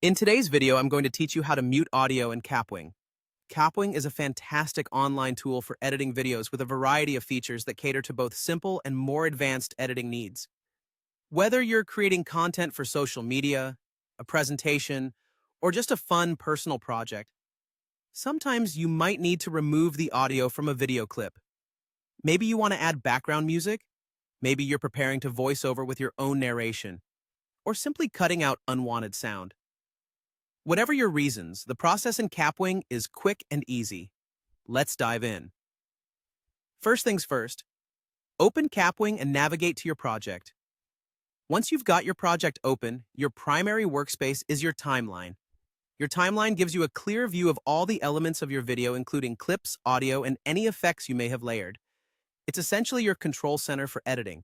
In today's video, I'm going to teach you how to mute audio in Kapwing. Kapwing is a fantastic online tool for editing videos with a variety of features that cater to both simple and more advanced editing needs. Whether you're creating content for social media, a presentation, or just a fun personal project, sometimes you might need to remove the audio from a video clip. Maybe you want to add background music, maybe you're preparing to voice over with your own narration, or simply cutting out unwanted sound. Whatever your reasons, the process in Kapwing is quick and easy. Let's dive in. First things first, open Kapwing and navigate to your project. Once you've got your project open, your primary workspace is your timeline. Your timeline gives you a clear view of all the elements of your video, including clips, audio, and any effects you may have layered. It's essentially your control center for editing.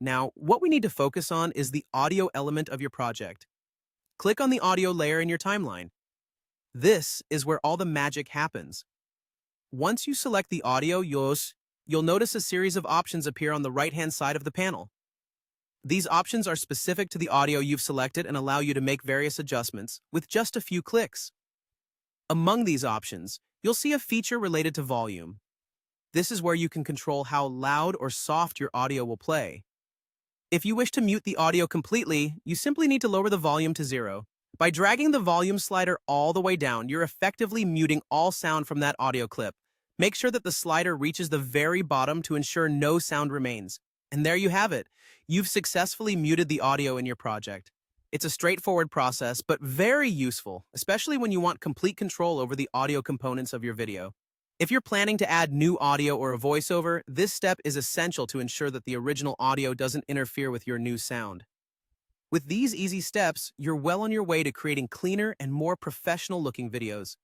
Now, what we need to focus on is the audio element of your project. Click on the audio layer in your timeline. This is where all the magic happens. Once you select the audio, you'll notice a series of options appear on the right-hand side of the panel. These options are specific to the audio you've selected and allow you to make various adjustments with just a few clicks. Among these options, you'll see a feature related to volume. This is where you can control how loud or soft your audio will play. If you wish to mute the audio completely, you simply need to lower the volume to 0. By dragging the volume slider all the way down, you're effectively muting all sound from that audio clip. Make sure that the slider reaches the very bottom to ensure no sound remains. And there you have it. You've successfully muted the audio in your project. It's a straightforward process, but very useful, especially when you want complete control over the audio components of your video. If you're planning to add new audio or a voiceover, this step is essential to ensure that the original audio doesn't interfere with your new sound. With these easy steps, you're well on your way to creating cleaner and more professional-looking videos.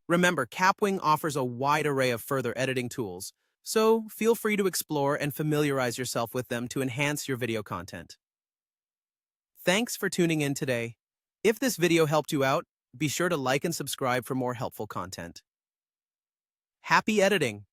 Remember, Kapwing offers a wide array of further editing tools, so feel free to explore and familiarize yourself with them to enhance your video content. Thanks for tuning in today. If this video helped you out, be sure to like and subscribe for more helpful content. Happy editing!